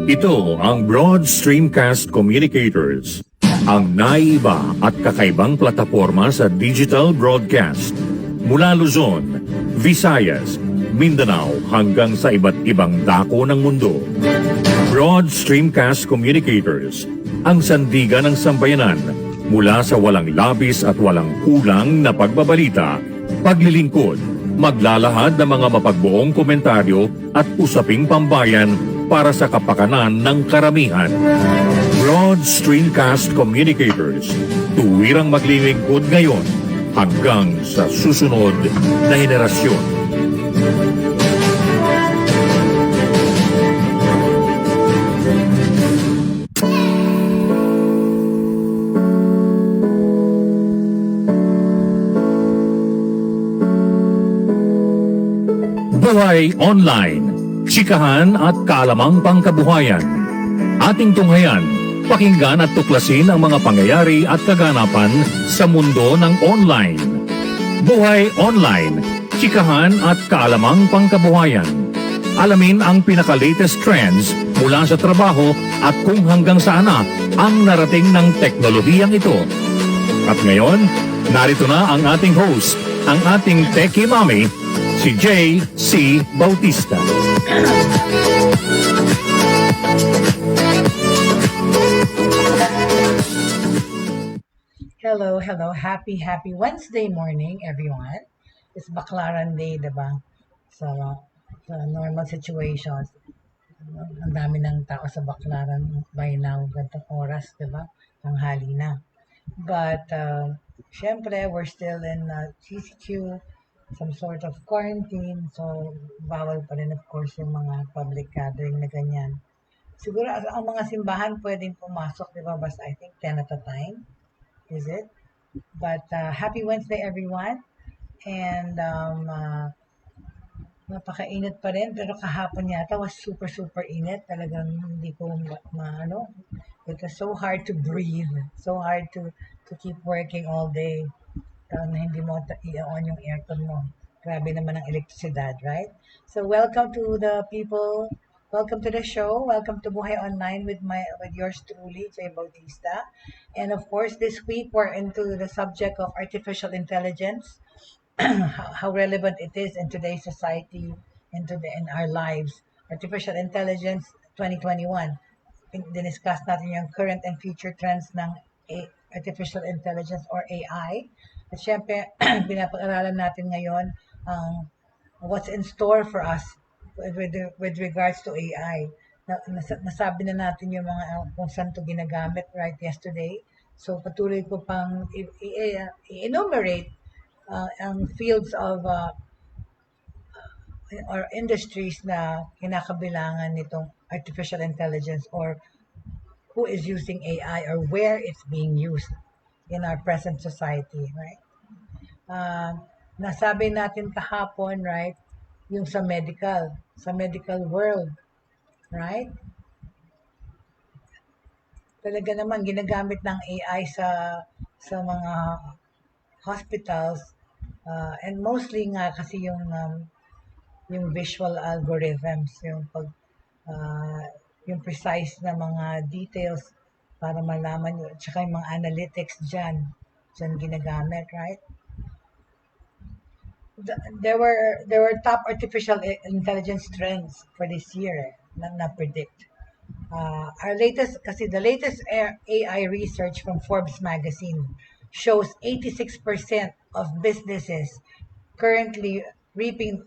Ito ang Broad Streamcast Communicators, ang naiiba at kakaibang plataporma sa digital broadcast. Mula Luzon, Visayas, Mindanao hanggang sa iba't ibang dako ng mundo. Broad Streamcast Communicators, ang sandigan ng sambayanan mula sa walang labis at walang kulang na pagbabalita, paglilingkod, maglalahad ng mga mapagbuong komentaryo at usaping pambayan para sa kapakanan ng karamihan. Broad Streamcast Communicators, tuwirang maglilingkod ngayon hanggang sa susunod na henerasyon. Buhay Online, chikahan at kaalamang pangkabuhayan. Ating tunghayan, pakinggan at tuklasin ang mga pangyayari at kaganapan sa mundo ng online. Buhay Online, chikahan at kaalamang pangkabuhayan. Alamin ang pinaka-latest trends mula sa trabaho at kung hanggang saan na ang narating ng teknolohiyang ito. At ngayon, narito na ang ating host, ang ating TechieMommy, si J.C. Bautista. Hello. Happy Wednesday morning, everyone. It's Baklaran Day, diba? So, sa normal situations, ang dami ng tao sa Baklaran by now, gantong oras, diba? Tanghali na. But, syempre, we're still in CCQ, some sort of quarantine, so bawal pa rin of course yung mga public gathering na ganyan. Siguro ang mga simbahan pwedeng pumasok, di ba? Basta I think 10 at a time, is it? But happy Wednesday everyone, and napakainit pa rin, pero kahapon yata was super init, talagang hindi ko it was so hard to breathe, so hard to keep working all day. Na hindi mo i-on yung aircon mo. Grabe naman ang elektrisidad, right? So welcome to the people. Welcome to the show. Welcome to Buhay Online with yours truly, Jay Bautista. And of course, this week we're into the subject of artificial intelligence, how relevant it is in today's society, in our lives. Artificial intelligence 2021. Diniscuss natin yung current and future trends ng artificial intelligence or AI. At syempre, pinapag-aralan natin ngayon ang what's in store for us with regards to AI. Nasabi na natin yung mga kung saan ito ginagamit right yesterday. So patuloy ko pang i-enumerate ang fields of or industries na kinakabilangan nitong artificial intelligence or who is using AI or where it's being used in our present society, right? Nasabi natin kahapon, right, yung sa medical world, right? Talaga naman ginagamit ng AI sa mga hospitals, and mostly nga kasi yung visual algorithms, yung precise na mga details para malaman nyo, tsaka yung mga analytics dyan ginagamit, right? There were top artificial intelligence trends for this year na predict. The latest AI research from Forbes magazine shows 86% of businesses currently reaping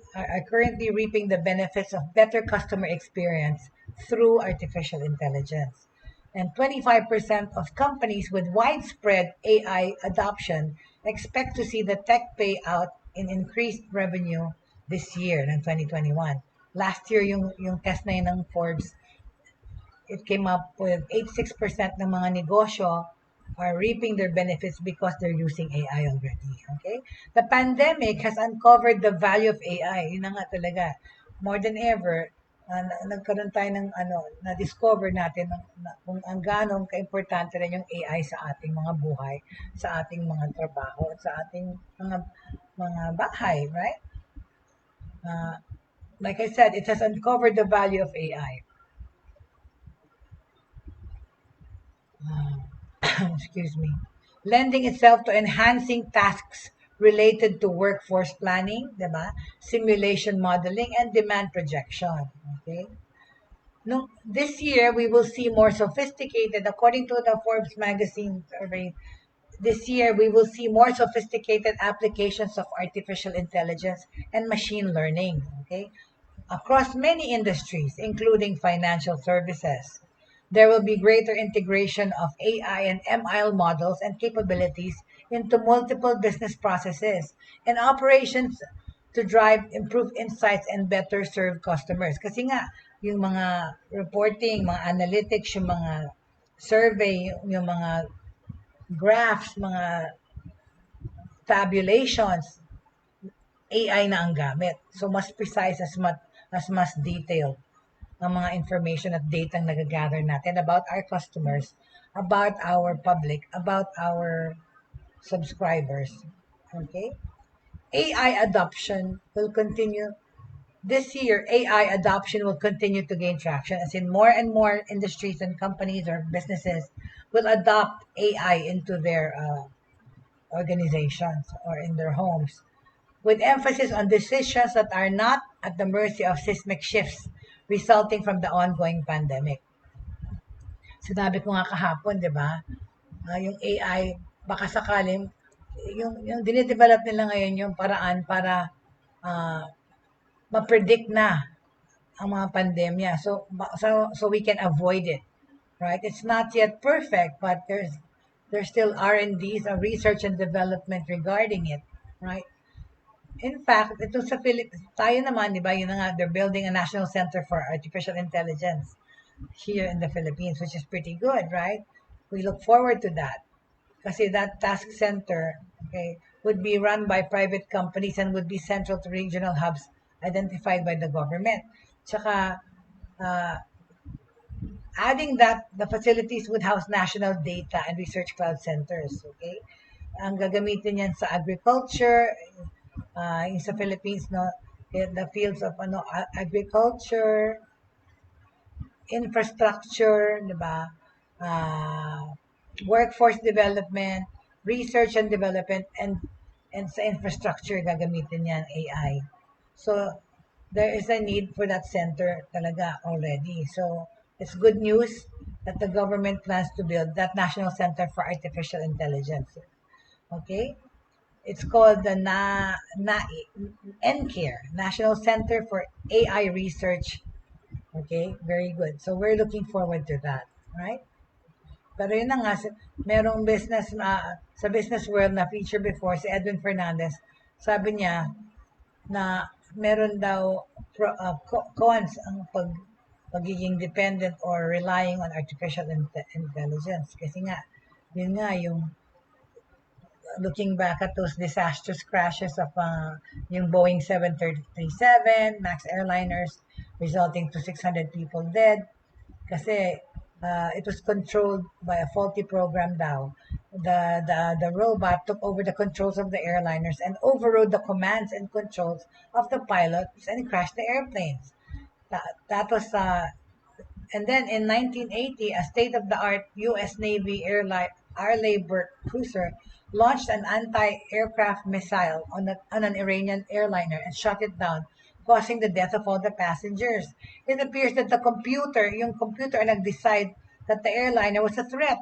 the benefits of better customer experience through artificial intelligence. And 25% of companies with widespread AI adoption expect to see the tech payout in increased revenue this year, in 2021. Last year, yung test na yun ng Forbes, it came up with 86% ng mga negosyo are reaping their benefits because they're using AI already. Okay? The pandemic has uncovered the value of AI. Yun na nga talaga. More than ever, nagkaroon tayo ng na-discover natin kung ang ganong ka-importante rin yung AI sa ating mga buhay, sa ating mga trabaho, at sa ating mga bahay, right? Like I said, it has uncovered the value of AI. excuse me, lending itself to enhancing tasks related to workforce planning, diba? Simulation modeling, and demand projection. Okay? No, this year, we will see more sophisticated, according to the Forbes magazine survey, this year we will see more sophisticated applications of artificial intelligence and machine learning, okay, across many industries, including financial services. There will be greater integration of AI and ML models and capabilities into multiple business processes and operations to drive improved insights and better serve customers. Kasi nga, yung mga reporting, mga analytics, yung mga survey, yung mga graphs, mga tabulations, AI na ang gamit. So, mas precise as mas detailed ang mga information at data ang nagagather natin about our customers, about our public, about our subscribers. Okay? AI adoption will continue. This year, AI adoption will continue to gain traction, as in more and more industries and companies or businesses will adopt AI into their organizations or in their homes, with emphasis on decisions that are not at the mercy of seismic shifts resulting from the ongoing pandemic. Sinabi ko nga kahapon, di ba? Yung AI, baka sakaling, yung dinidevelop nila ngayon yung paraan para ma-predict na ang mga pandemya. So we can avoid it, right? It's not yet perfect, but there's still R&Ds, research and development regarding it, right? In fact, ito sa Philippines, tayo naman, di ba, yun na nga, they're building a National Center for Artificial Intelligence here in the Philippines, which is pretty good, right? We look forward to that. Kasi that task center, okay, would be run by private companies and would be central to regional hubs identified by the government. Tsaka, adding that, the facilities would house national data and research cloud centers, okay? Ang gagamitin yan sa agriculture, in sa Philippines, no, in the fields of agriculture, infrastructure, di ba? Workforce development, research and development, and sa infrastructure gagamitin yan AI. So there is a need for that center talaga already. So it's good news that the government plans to build that National Center for Artificial Intelligence. Okay? It's called the NCARE, National Center for AI Research. Okay, very good. So we're looking forward to that, right? Pero yun na nga, merong business sa business world na feature before, si Edwin Fernandez, sabi niya na meron daw cons ang pagiging dependent or relying on artificial intelligence. Kasi nga, yun nga yung looking back at those disastrous crashes of yung Boeing 737 MAX airliners, resulting to 600 people dead. Kasi it was controlled by a faulty program daw. The robot took over the controls of the airliners and overrode the commands and controls of the pilots and crashed the airplanes. That was and then in 1980, a state-of-the-art U.S. Navy Air Labor cruiser launched an anti-aircraft missile on an Iranian airliner and shot it down, causing the death of all the passengers. It appears that yung computer nag-decide that the airliner was a threat,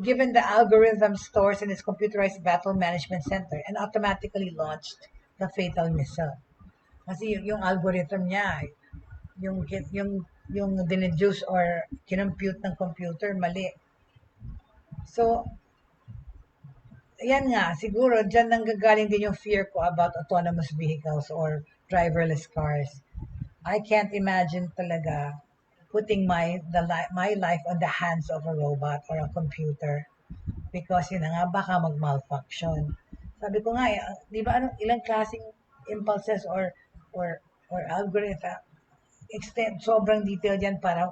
given the algorithm stores in its computerized battle management center, and automatically launched the fatal missile. Kasi yung algorithm niya, yung dineduce or kinompute ng computer, mali. So, yan nga, siguro dyan nanggagaling din yung fear ko about autonomous vehicles or driverless cars. I can't imagine talaga putting my life on the hands of a robot or a computer because yun na nga, baka mag-malfunction. Sabi ko nga, di ba ilang klaseng impulses or algorithm, sobrang detailed yan para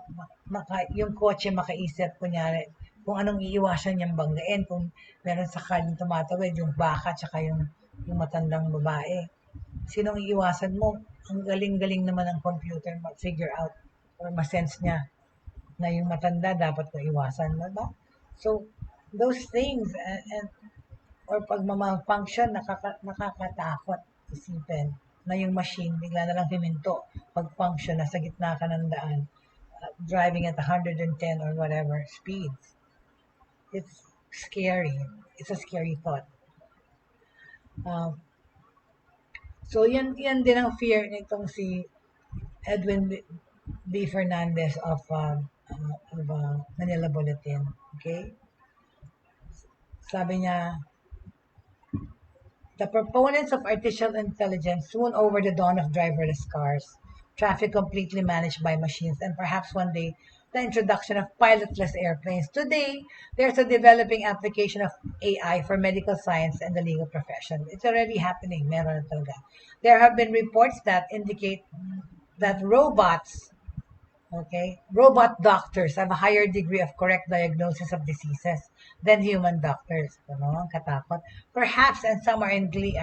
yung kotse makaisip, kunyari, kung anong iiwasan niyang banggain, kung meron sa kanyang tumatawid, yung baka, tsaka yung matandang babae. Sinong iiwasan mo? Ang galing-galing naman ng computer mag-figure out or ma-sense niya na yung matanda dapat ko iwasan, diba? So, those things, or pag malfunction, nakakatakot isipin na yung machine bigla na lang himinto pag function, nasa gitna ka ng daan, driving at 110 or whatever speeds. It's scary. It's a scary thought. So yan din ang fear nitong si Edwin B. Fernandez of Manila Bulletin. Okay? Sabi niya, the proponents of artificial intelligence soon over the dawn of driverless cars, traffic completely managed by machines, and perhaps one day the introduction of pilotless airplanes. Today, there's a developing application of AI for medical science and the legal profession. It's already happening. Meron na talaga. There have been reports that indicate that robot doctors have a higher degree of correct diagnosis of diseases than human doctors. Ang katakot. Perhaps, and some are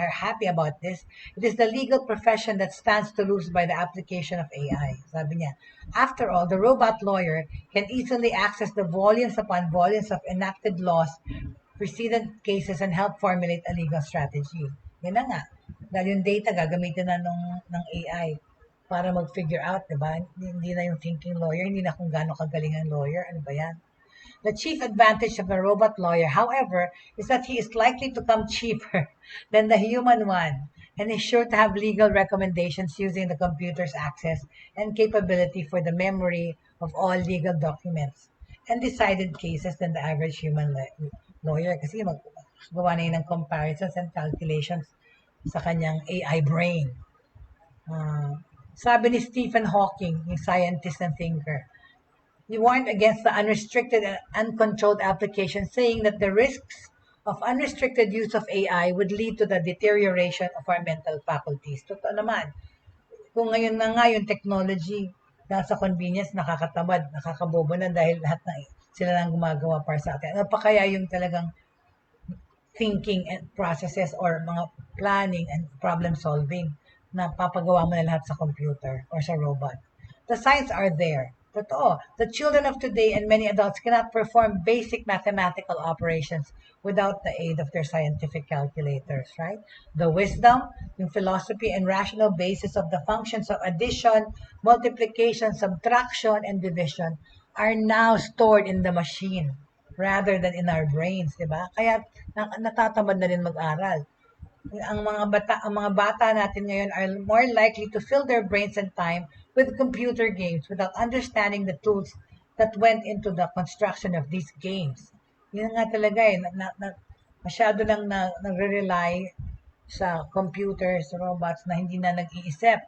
happy about this, it is the legal profession that stands to lose by the application of AI. Sabi niya, after all, the robot lawyer can easily access the volumes upon volumes of enacted laws, precedent cases, and help formulate a legal strategy. Yan na nga. Dahil yung data gagamitin na ng AI para mag-figure out, diba? Hindi na yung thinking lawyer, hindi na kung gaano kagaling ang lawyer. Ano ba yan? The chief advantage of a robot lawyer, however, is that he is likely to come cheaper than the human one and is sure to have legal recommendations using the computer's access and capability for the memory of all legal documents and decided cases than the average human lawyer. Kasi magawa na yun ng comparisons and calculations sa kanyang AI brain. Sabi ni Stephen Hawking, yung scientist and thinker, he warned against the unrestricted and uncontrolled application, saying that the risks of unrestricted use of AI would lead to the deterioration of our mental faculties. Totoo naman. Kung ngayon na nga yung technology, nasa convenience, nakakatamad, nakakabobo na dahil lahat na sila lang gumagawa para sa atin. Ano pa kaya yung talagang thinking and processes or mga planning and problem solving na papagawa mo na lahat sa computer or sa robot? The signs are there. Totoo. The children of today and many adults cannot perform basic mathematical operations without the aid of their scientific calculators, right? The wisdom, yung philosophy, and rational basis of the functions of addition, multiplication, subtraction, and division are now stored in the machine rather than in our brains, di ba? Kaya natatamad na rin mag-aral. Ang mga bata natin ngayon are more likely to fill their brains and time with computer games without understanding the tools that went into the construction of these games. Yun nga talaga masyado lang nagre-rely sa computers, robots na hindi na nag-iisip.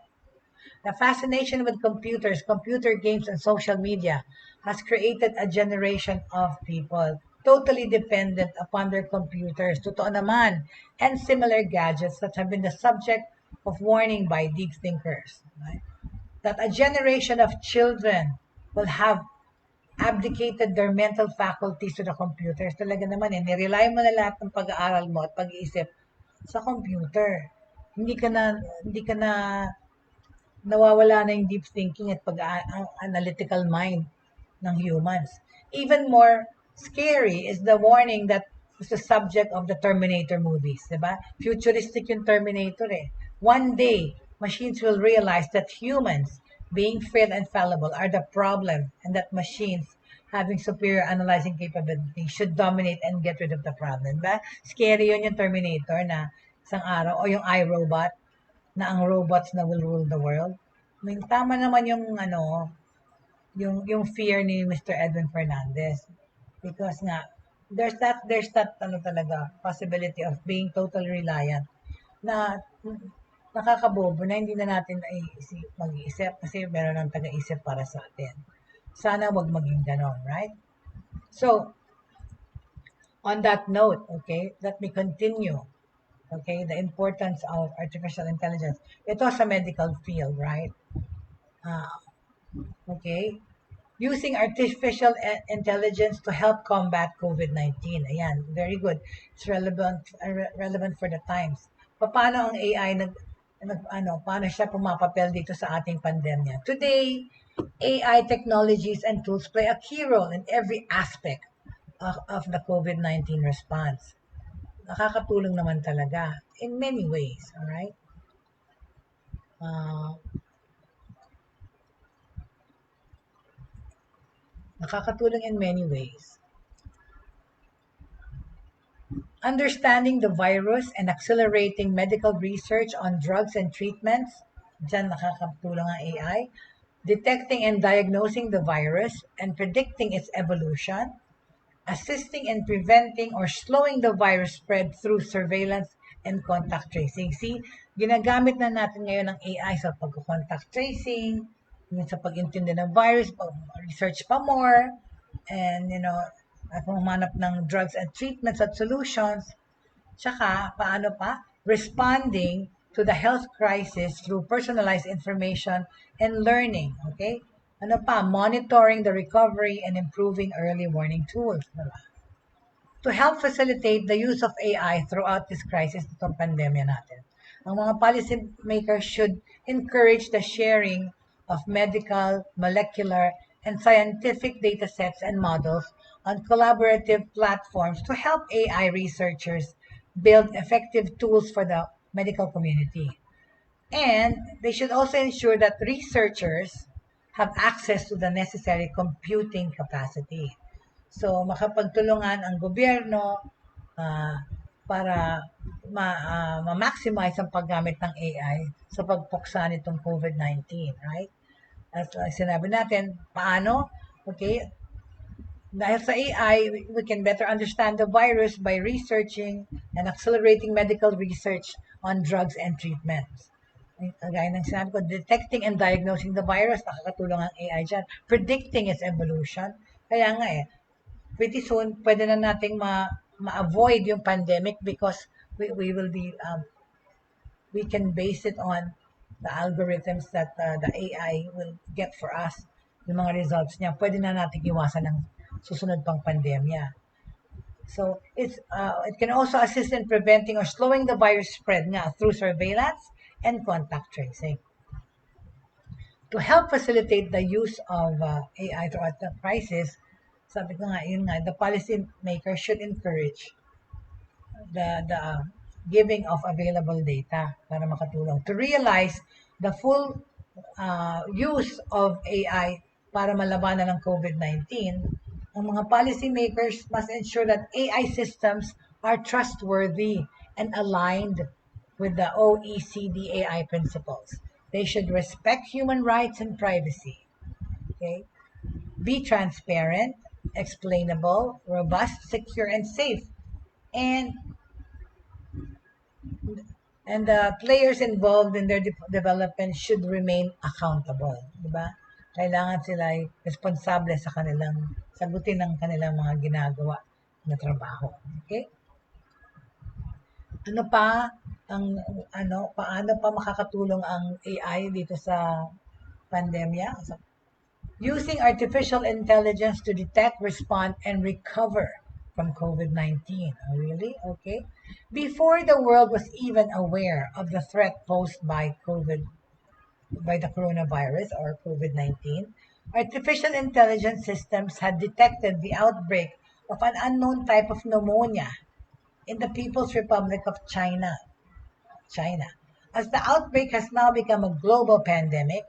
The fascination with computers, computer games, and social media has created a generation of people totally dependent upon their computers, totoo naman, and similar gadgets that have been the subject of warning by deep thinkers. Right? That a generation of children will have abdicated their mental faculties to the computers. Talaga naman nirely mo na lahat ng pag-aaral mo at pag-iisip sa computer. Hindi ka na nawawala na yung deep thinking at analytical mind ng humans. Even more scary is the warning that was the subject of the Terminator movies, diba? Futuristic yung Terminator One day, machines will realize that humans, being frail and fallible, are the problem and that machines having superior analyzing capability should dominate and get rid of the problem. Diba? Scary yun yung Terminator na isang araw, o yung iRobot, na ang robots na will rule the world. I mean, tama naman yung yung fear ni Mr. Edwin Fernandez. Because nga, there's that talaga possibility of being totally reliant na nakakabobo na hindi na natin mag-iisip kasi meron ng taga-isip para sa atin. Sana wag maging ganon, right? So, on that note, okay, let me continue. Okay, the importance of artificial intelligence. Ito sa medical field, right? Okay, using artificial intelligence to help combat COVID-19. Ayan, very good. It's relevant for the times. Paano ang AI paano siya pumapapel dito sa ating pandemya? Today, AI technologies and tools play a key role in every aspect of the COVID-19 response. Nakakatulong naman talaga in many ways, all right? Uh, nakakatulong in many ways. Understanding the virus and accelerating medical research on drugs and treatments, dyan nakakatulong ang AI. Detecting and diagnosing the virus and predicting its evolution, assisting in preventing or slowing the virus spread through surveillance and contact tracing. See, ginagamit na natin ngayon ng AI sa pag-contact tracing, sa pag-intindi ng virus, pag-research pa more, and at humanap ng drugs and treatments at solutions. Tsaka, paano pa? Responding to the health crisis through personalized information and learning. Okay? Ano pa? Monitoring the recovery and improving early warning tools. Diba? To help facilitate the use of AI throughout this crisis, itong pandemya natin. Ang mga policy makers should encourage the sharing of medical, molecular, and scientific data sets and models on collaborative platforms to help AI researchers build effective tools for the medical community. And they should also ensure that researchers have access to the necessary computing capacity. So, makapagtulungan ang gobyerno para ma-maximize ang paggamit ng AI sa pagpuksa nitong COVID-19, right? At sinabi natin, paano? Okay, dahil sa AI, we can better understand the virus by researching and accelerating medical research on drugs and treatments. Gaya ng sinabi ko, detecting and diagnosing the virus, nakakatulong ang AI dyan. Predicting its evolution. Kaya nga pretty soon, pwede na nating ma-avoid yung pandemic because we will be, we can base it on the algorithms that the AI will get for us. Yung mga results niya, pwede na nating iwasan ng susunod pang pandemya. So it can also assist in preventing or slowing the virus spread nga through surveillance and contact tracing. To help facilitate the use of AI throughout the crisis, sabi ko nga, yun nga, the policy maker should encourage the giving of available data para makatulong. To realize the full use of AI para malabanan ng COVID-19, ang mga policy makers must ensure that AI systems are trustworthy and aligned with the OECD AI principles. They should respect human rights and privacy. Okay? Be transparent, explainable, robust, secure, and safe. And the players involved in their development should remain accountable. Diba? Kailangan sila ay responsable sa kanilang sagutin ng kanilang mga ginagawa na trabaho. Okay? Ano pa paano pa makakatulong ang AI dito sa pandemya? Using artificial intelligence to detect, respond, and recover from COVID-19. Oh, really? Okay. Before the world was even aware of the threat posed by the coronavirus or COVID-19, artificial intelligence systems had detected the outbreak of an unknown type of pneumonia in the People's Republic of China. As the outbreak has now become a global pandemic,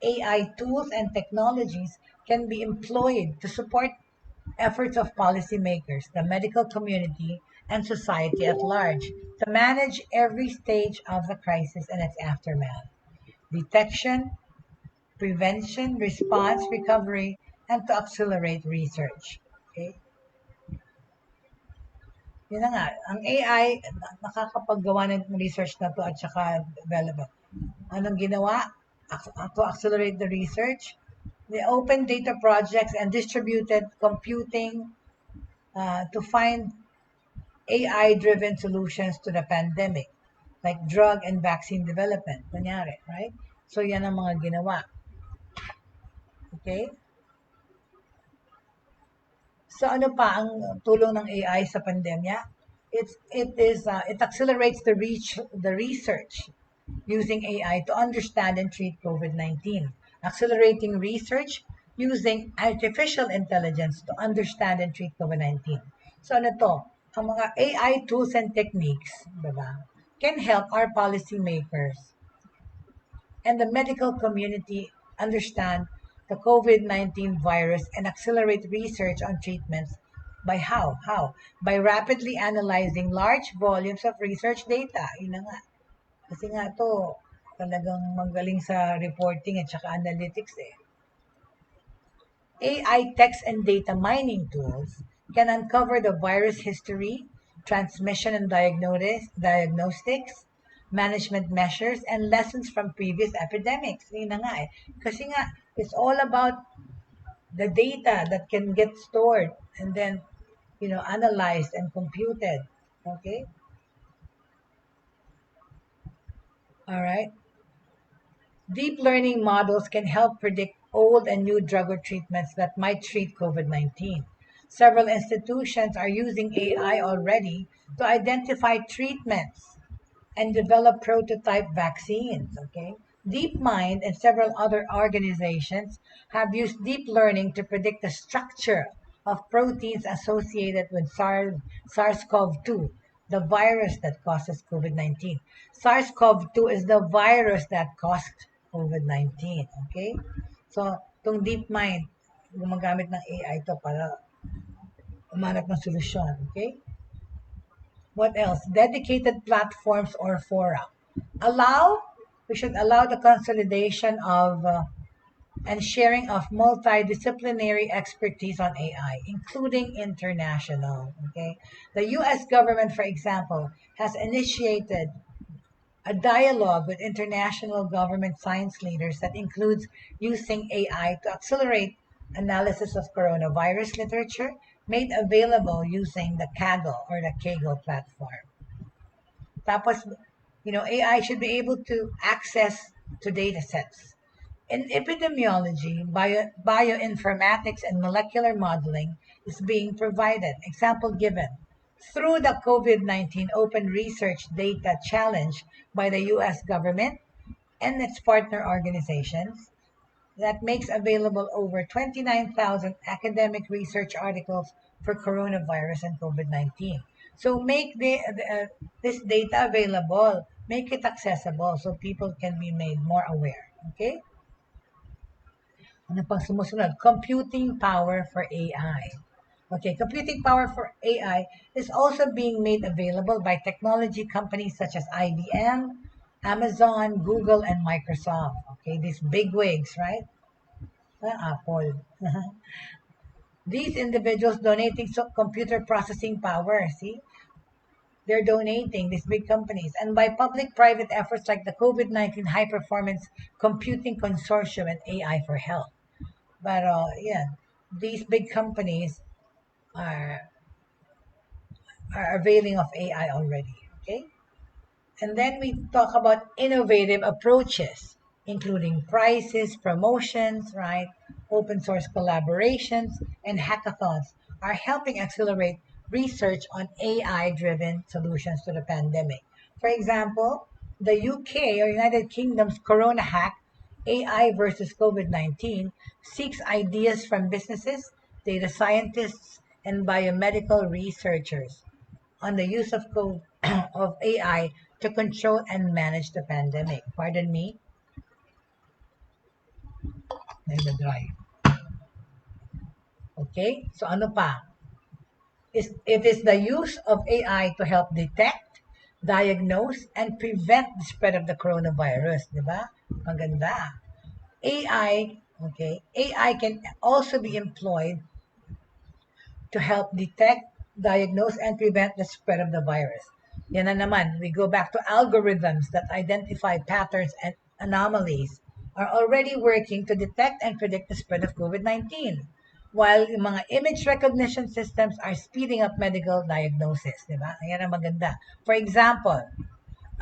AI tools and technologies can be employed to support efforts of policymakers, the medical community, and society at large to manage every stage of the crisis and its aftermath. Detection, prevention, response, recovery, and to accelerate research. Okay? Yun na nga, ang AI, nakakapaggawa ng research na to at saka development. Anong ginawa? To accelerate the research, the open data projects and distributed computing to find AI-driven solutions to the pandemic, like drug and vaccine development, kunyari, right? So yan ang mga ginawa. Okay? So ano pa ang tulong ng AI sa pandemya? It accelerates the research using AI to understand and treat COVID-19. Accelerating research using artificial intelligence to understand and treat COVID-19. So ano to? Ang mga AI tools and techniques, diba, can help our policymakers and the medical community understand the COVID-19 virus and accelerate research on treatments by how? How? By rapidly analyzing large volumes of research data. Yun na nga. Kasi nga to, talagang magaling sa reporting at saka analytics eh. AI text and data mining tools can uncover the virus history, transmission and diagnostics, management measures, and lessons from previous epidemics. Yun na nga eh. Kasi nga, it's all about the data that can get stored and then, analyzed and computed. Okay? All right. Deep learning models can help predict old and new drug or treatments that might treat COVID-19. Several institutions are using AI already to identify treatments and develop prototype vaccines. Okay? DeepMind and several other organizations have used deep learning to predict the structure of proteins associated with SARS-CoV-2, the virus that causes COVID-19. SARS-CoV-2 is the virus that caused COVID-19. Okay? So, itong DeepMind, gumagamit ng AI to para umanap ng solusyon. Okay? What else? Dedicated platforms or fora. We should allow the consolidation of and sharing of multidisciplinary expertise on AI, including international. Okay, the U.S. government, for example, has initiated a dialogue with international government science leaders that includes using AI to accelerate analysis of coronavirus literature made available using the Kaggle platform. Tapos, AI should be able to access to data sets. In epidemiology, bioinformatics and molecular modeling is being provided. Example given. Through the COVID-19 Open Research Data Challenge by the U.S. government and its partner organizations, that makes available over 29,000 academic research articles for coronavirus and COVID-19. So make this data available, make it accessible so people can be made more aware. Okay? Ano pang sumusunod? Computing power for AI. Okay, computing power for AI is also being made available by technology companies such as IBM, Amazon, Google, and Microsoft. Okay, these big wigs, right? Apple. These individuals donating computer processing power, see? They're donating, these big companies. And by public-private efforts like the COVID-19 High Performance Computing Consortium and AI for Health. But these big companies are availing of AI already, okay? And then we talk about innovative approaches, including prizes, promotions, right? Open source collaborations, and hackathons are helping accelerate research on AI-driven solutions to the pandemic. For example, the UK or United Kingdom's Corona Hack, AI versus COVID-19, seeks ideas from businesses, data scientists, and biomedical researchers on the use of of AI to control and manage the pandemic. Pardon me. Nagda-dry. Okay? So ano pa? It is the use of AI to help detect, diagnose, and prevent the spread of the coronavirus. Diba? Maganda. AI can also be employed to help detect, diagnose, and prevent the spread of the virus. Yan na naman, we go back to algorithms that identify patterns and anomalies are already working to detect and predict the spread of COVID-19. While yung mga image recognition systems are speeding up medical diagnosis. Diba? Yan ang maganda. For example,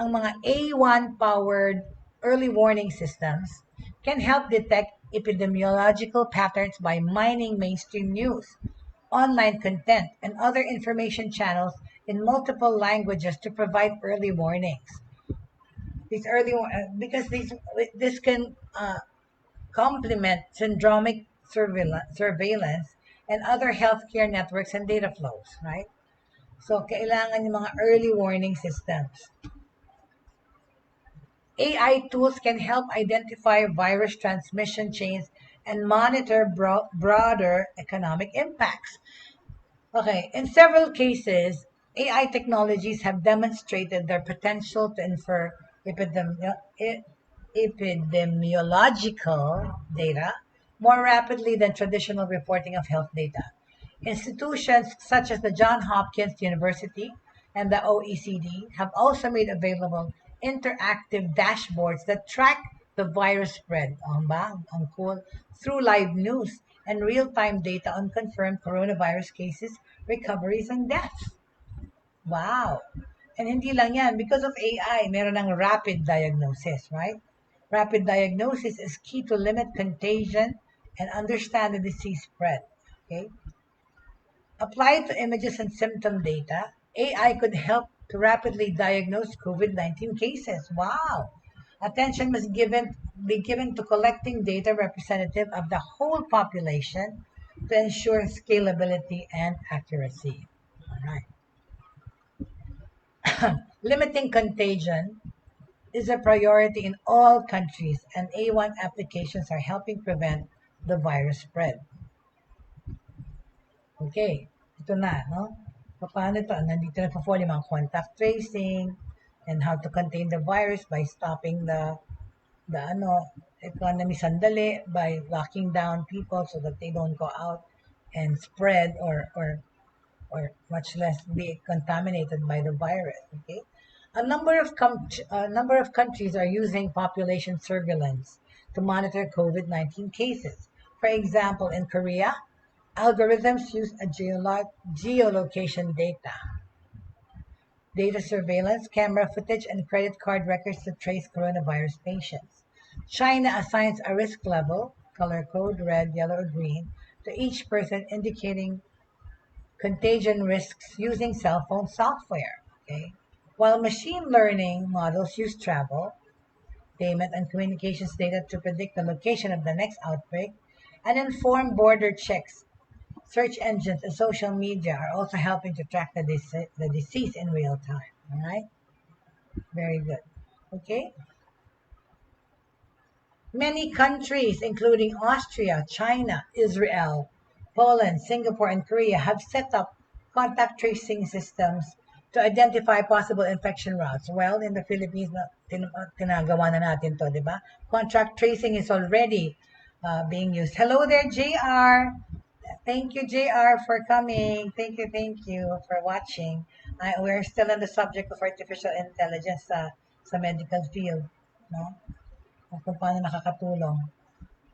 ang mga A1-powered early warning systems can help detect epidemiological patterns by mining mainstream news, online content, and other information channels in multiple languages to provide early warnings. Because this can complement syndromic surveillance, and other healthcare networks and data flows, right? So, kailangan yung mga early warning systems. AI tools can help identify virus transmission chains and monitor broader economic impacts. Okay, in several cases, AI technologies have demonstrated their potential to infer epidemiological data more rapidly than traditional reporting of health data. Institutions such as the Johns Hopkins University and the OECD have also made available interactive dashboards that track the virus spread ang cool, through live news and real-time data on confirmed coronavirus cases, recoveries, and deaths. Wow! And hindi lang yan, because of AI, meron ng rapid diagnosis, right? Rapid diagnosis is key to limit contagion and understand the disease spread. Okay? Applied to images and symptom data, AI could help to rapidly diagnose COVID-19 cases. Wow! Attention must be given to collecting data representative of the whole population to ensure scalability and accuracy. All right. Limiting contagion is a priority in all countries, and A1 applications are helping prevent the virus spread. Okay, ito na, no? Paano ito? Nandito na po yung mga contact tracing and how to contain the virus by stopping the economy sandali by locking down people so that they don't go out and spread or much less be contaminated by the virus. Okay, a number of countries are using population surveillance to monitor COVID-19 cases. For example, in Korea, algorithms use a geolocation data surveillance, camera footage, and credit card records to trace coronavirus patients. China assigns a risk level, color code, red, yellow, or green, to each person, indicating contagion risks using cell phone software. Okay? While machine learning models use travel, payment, and communications data to predict the location of the next outbreak and inform border checks, search engines and social media are also helping to track the disease in real time. All right? Very good. Okay? Many countries, including Austria, China, Israel, Poland, Singapore, and Korea, have set up contact tracing systems to identify possible infection routes. Well, in the Philippines, tinagawa na natin to, di ba? Contact tracing is already being used. Hello there, JR. Thank you, JR, for coming. Thank you for watching. We're still on the subject of artificial intelligence sa medical field, no? Kung paano nakakatulong.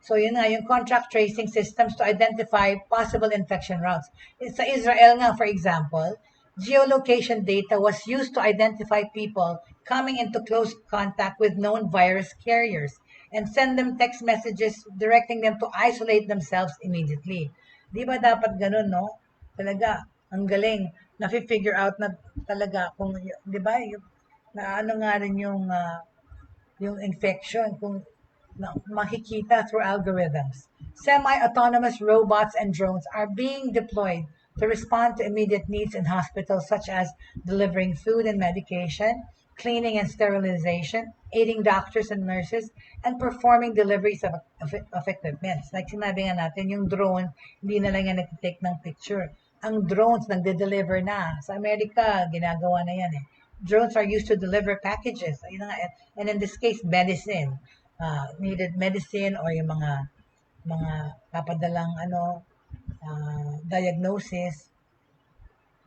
So yun nga, yung contact tracing systems to identify possible infection routes. Sa Israel nga, for example, geolocation data was used to identify people coming into close contact with known virus carriers and send them text messages directing them to isolate themselves immediately. Di ba dapat ganun, no? Talaga, ang galing. Na-figure out na talaga kung, di ba, na ano nga rin yung infection kung makikita through algorithms. Semi-autonomous robots and drones are being deployed to respond to immediate needs in hospitals, such as delivering food and medication, cleaning and sterilization, aiding doctors and nurses, and performing deliveries of equipment. Like sinabi nga natin, yung drone, hindi na lang yan nag-take ng picture. Ang drones nagde-deliver na. Sa Amerika, ginagawa na yan eh. Drones are used to deliver packages. And in this case, medicine. Needed medicine or yung mga papadalang diagnosis.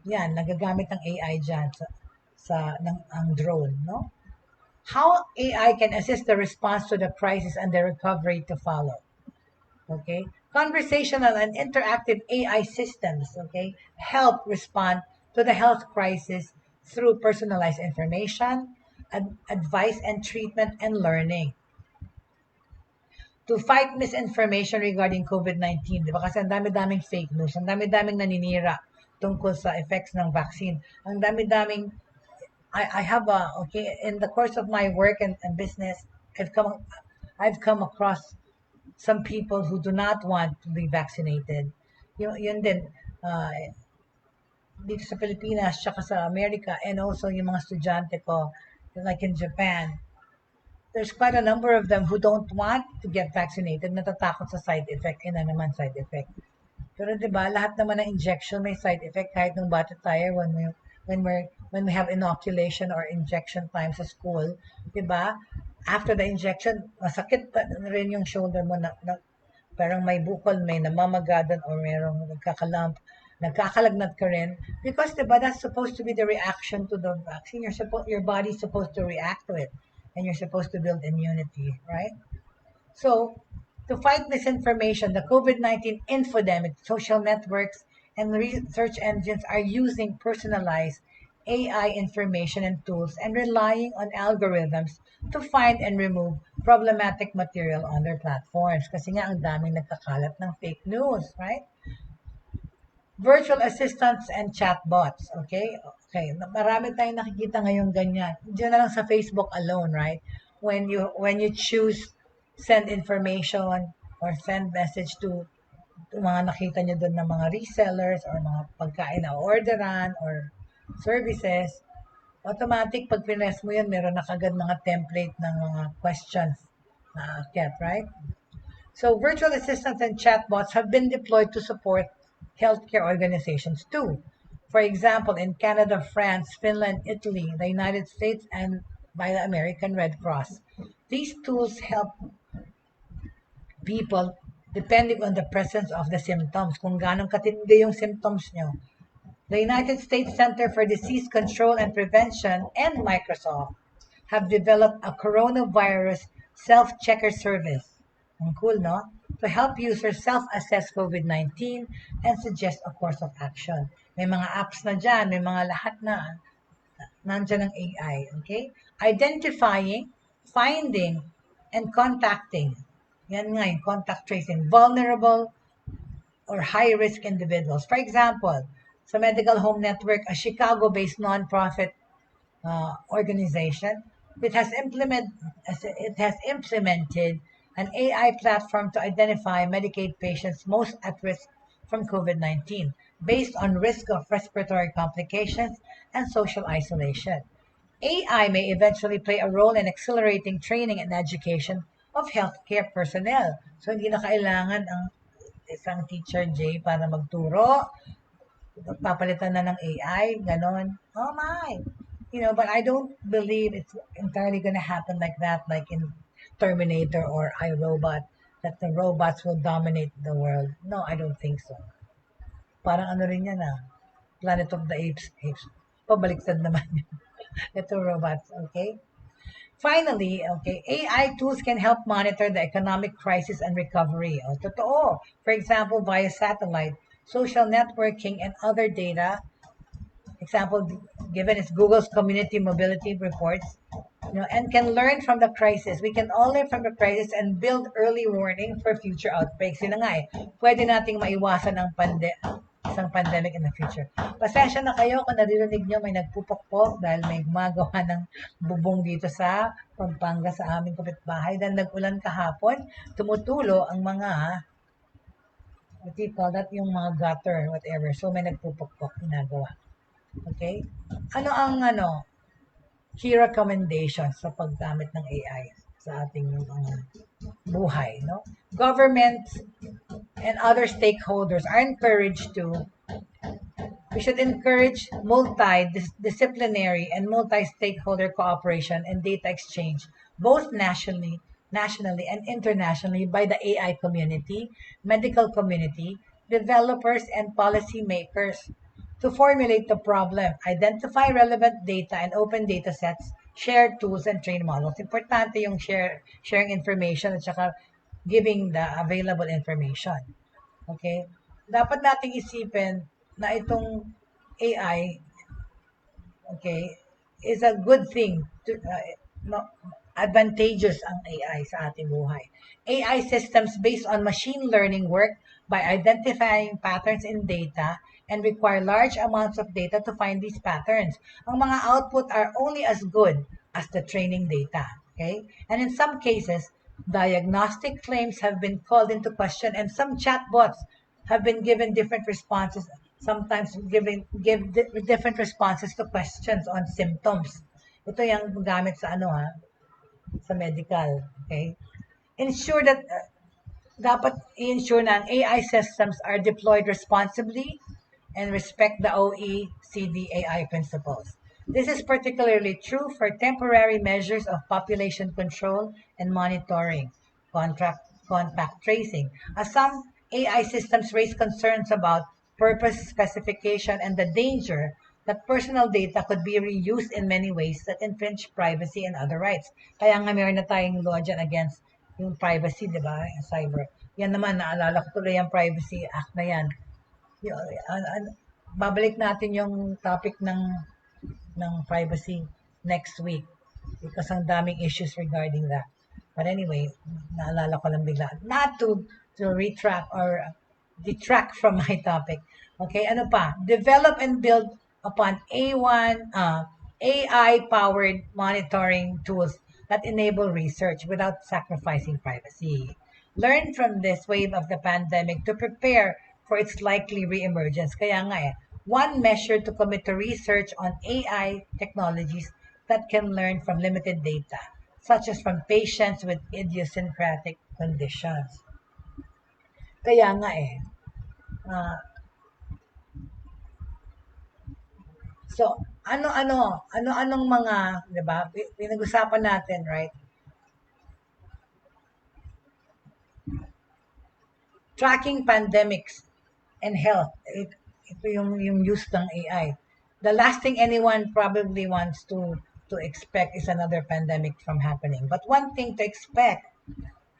Yan, nagagamit ng AI dyan ang drone, no? How AI can assist the response to the crisis and the recovery to follow. Okay? Conversational and interactive AI systems, okay, help respond to the health crisis through personalized information, advice and treatment, and learning. To fight misinformation regarding COVID-19, di ba? Kasi ang dami-daming fake news, ang dami-daming naninira tungkol sa effects ng vaccine. Ang dami-daming, I have in the course of my work and business, I've come across some people who do not want to be vaccinated. Yun din, dito sa Pilipinas, tsaka sa Amerika, and also yung mga estudyante ko, like in Japan, there's quite a number of them who don't want to get vaccinated, natatakot sa side effect, na naman side effect. Pero 'di ba, lahat naman ng injection may side effect kahit nung bata tayo when we have inoculation or injection time sa school, 'di ba? After the injection, masakit pa rin yung shoulder mo na parang may bukol, may namamagadan or merong nagkakalagnat ka rin because 'di ba that's supposed to be the reaction to the vaccine. Your body's supposed to react to it and you're supposed to build immunity, right? So, to fight misinformation, the COVID-19 infodemic, social networks and research engines are using personalized AI information and tools and relying on algorithms to find and remove problematic material on their platforms. Kasi nga ang daming nagkakalat ng fake news, right? Virtual assistants and chatbots, okay? Okay, marami tayong nakikita ngayon ganyan. Diyan na lang sa Facebook alone, right? When you choose send information or send message to mga nakita nyo doon ng mga resellers or mga pagkain na orderan or services, automatic pag pinress mo yun, meron na kagad mga template ng mga questions na aakyat, right? So virtual assistants and chatbots have been deployed to support healthcare organizations too. For example, in Canada, France, Finland, Italy, the United States, and by the American Red Cross. These tools help people depending on the presence of the symptoms, kung ganong katindi yung symptoms nyo. The United States Center for Disease Control and Prevention and Microsoft have developed a coronavirus self-checker service. Ang cool, no? To help users self-assess COVID-19 and suggest a course of action. May mga apps na dyan, may mga lahat na nandyan ng AI, okay? Identifying, finding, and contacting. Yan nga yung contact tracing. Vulnerable or high-risk individuals. For example, sa Medical Home Network, a Chicago-based non-profit organization, it has implemented an AI platform to identify Medicaid patients most at risk from COVID-19 based on risk of respiratory complications and social isolation. AI may eventually play a role in accelerating training and education of healthcare personnel. So, hindi na kailangan ang isang teacher, Jay, para magturo. Papalitan na ng AI, ganon. Oh my! But I don't believe it's entirely going to happen like that, like in Terminator or iRobot, that the robots will dominate the world. No, I don't think so. Parang ano rin yan Planet of the Apes. Pabaliktad naman yun. Ito robots, okay? Finally, okay, AI tools can help monitor the economic crisis and recovery. Totoo. For example, via satellite, social networking, and other data. Example given is Google's community mobility reports, and can learn from the crisis. We can all learn from the crisis and build early warning for future outbreaks. Yun na nga pwede nating maiwasan ang isang pandemic in the future. Pasensya na kayo kung naririnig nyo may nagpupokpok dahil may gumagawa ng bubong dito sa Pampanga sa aming kapitbahay. Dahil nag-ulan kahapon, tumutulo ang mga, what do you call that, yung mga gutter, whatever. So may nagpupokpok ginagawa. Okay? Ano ang key recommendations sa paggamit ng AI sa ating buhay, no? Governments and other stakeholders are encouraged we should encourage multidisciplinary and multi-stakeholder cooperation and data exchange, both nationally and internationally by the AI community, medical community, developers, and policymakers to formulate the problem, identify relevant data and open data sets, share tools, and train models. Importante yung sharing information at saka giving the available information. Okay? Dapat nating isipin na itong AI, okay, is a good thing. Advantageous ang AI sa ating buhay. AI systems based on machine learning work by identifying patterns in data and require large amounts of data to find these patterns. Ang mga output are only as good as the training data. Okay? And in some cases, Diagnostic claims have been called into question, and some chatbots have been given different responses, sometimes different responses to questions on symptoms. Ito yung gamit sa sa medical. Okay? Ensure that dapat i-ensure na ang AI systems are deployed responsibly and respect the OECD AI principles. This is particularly true for temporary measures of population control and monitoring, contact tracing, as some AI systems raise concerns about purpose specification and the danger that personal data could be reused in many ways that infringe privacy and other rights. Kaya nga meron na tayong law dyan against yung privacy, di ba? Cyber. Yan naman, naalala ko tuloy yung Privacy Act na yan. Babalik natin yung topic ng privacy next week because ang daming issues regarding that. But anyway, naalala ko lang bigla. Not to retract or detract from my topic. Okay, ano pa? Develop and build upon AI-powered monitoring tools that enable research without sacrificing privacy. Learn from this wave of the pandemic to prepare for its likely reemergence. Kaya nga one measure to commit to research on AI technologies that can learn from limited data, such as from patients with idiosyncratic conditions. Kaya nga so, ano-anong mga, di ba, pinag-usapan natin, right? Tracking pandemics and health. Ito yung use ng AI. The last thing anyone probably wants to expect is another pandemic from happening. But one thing to expect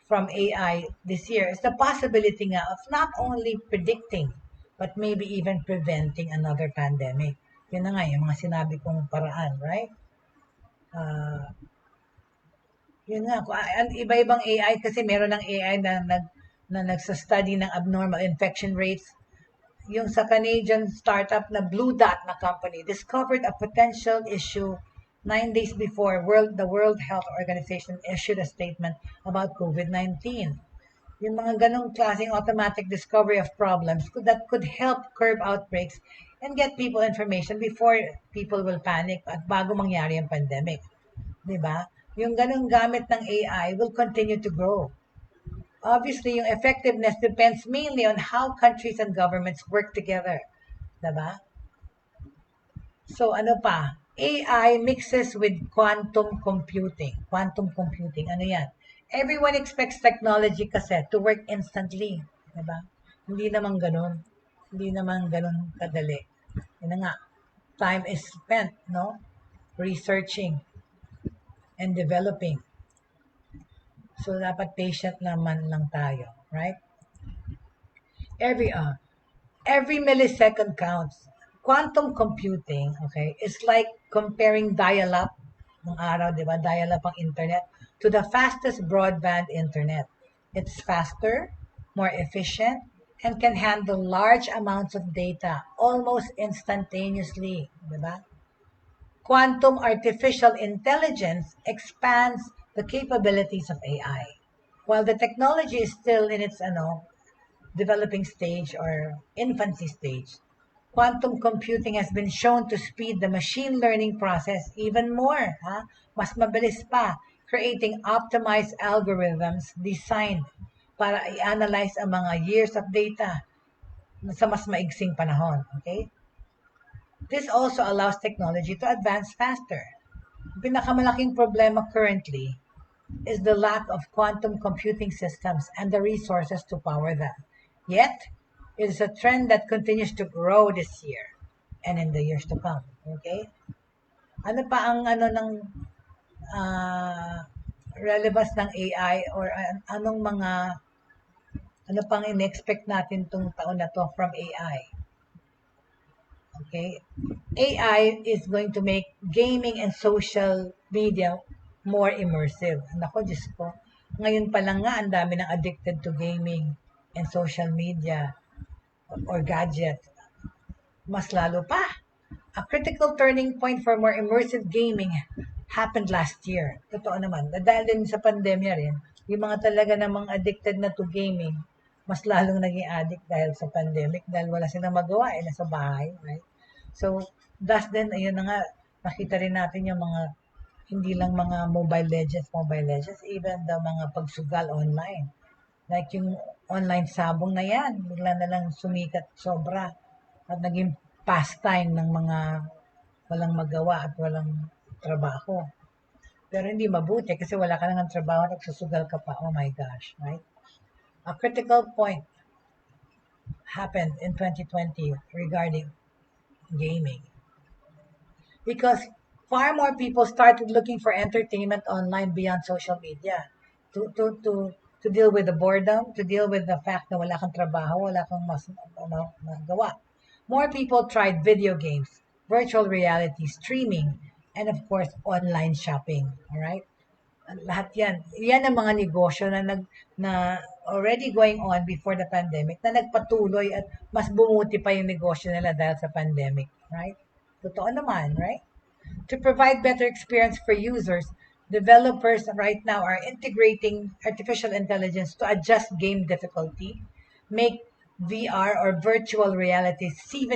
from AI this year is the possibility nga of not only predicting, but maybe even preventing another pandemic. Yun na nga, yung mga sinabi kong paraan, right? Yun nga, iba-ibang AI kasi meron ng AI na nagsa-study ng abnormal infection rates. Yung sa Canadian startup na Blue Dot na company discovered a potential issue 9 days before the World Health Organization issued a statement about COVID-19. Yung mga ganong klaseng automatic discovery of problems that could help curb outbreaks and get people information before people will panic at bago mangyari ang pandemic. Diba? Yung ganong gamit ng AI will continue to grow. Obviously, yung effectiveness depends mainly on how countries and governments work together. Diba? So, ano pa? AI mixes with quantum computing. Quantum computing, ano yan? Everyone expects technology kasi to work instantly. Diba? Hindi naman ganun. Hindi naman ganun kadali. Yun nga, time is spent, no? Researching and developing. So, dapat patient naman lang tayo, right? Every millisecond counts. Quantum computing, okay, is like comparing dial-up ng araw, di ba? Dial-up ang internet to the fastest broadband internet. It's faster, more efficient, and can handle large amounts of data almost instantaneously, di ba? Quantum artificial intelligence expands the capabilities of AI. While the technology is still in its developing stage or infancy stage, quantum computing has been shown to speed the machine learning process even more. Mas mabilis pa, creating optimized algorithms designed para i-analyze ang mga years of data sa mas maigsing panahon. Okay? This also allows technology to advance faster. Pinakamalaking problema currently is the lack of quantum computing systems and the resources to power them. Yet, it is a trend that continues to grow this year and in the years to come. Okay? Ano pa ang relevance ng AI or anong mga ano pang in-expect natin tong taon na to from AI? Okay? AI is going to make gaming and social media more immersive. Nako, Diyos ko. Ngayon pa lang nga, ang dami ng addicted to gaming and social media or gadgets. Mas lalo pa. A critical turning point for more immersive gaming happened last year. Totoo naman. Dahil din sa pandemya rin. Yung mga talaga namang addicted na to gaming, mas lalong naging addict dahil sa pandemic, dahil wala silang magawa, nasa bahay, right? So, thus then, ayun na nga, nakita rin natin yung mga, hindi lang mga mobile legends, even the mga pagsugal online. Like yung online sabong na yan, bigla na lang sumikat sobra at naging pastime ng mga walang magawa at walang trabaho. Pero hindi mabuti kasi wala ka nang trabaho, nagsusugal ka pa. Oh my gosh, right? A critical point happened in 2020 regarding gaming because far more people started looking for entertainment online beyond social media to deal with the boredom, to deal with the fact na wala kang trabaho, wala kang magawa. More people tried video games, virtual reality, streaming, and of course, online shopping. All right? Lahat yan. Yan ang mga negosyo na already going on before the pandemic na nagpatuloy at mas bumuti pa yung negosyo nila dahil sa pandemic. Right? Totoo naman, right? To provide better experience for users, developers right now are integrating artificial intelligence to adjust game difficulty, make VR or virtual reality seem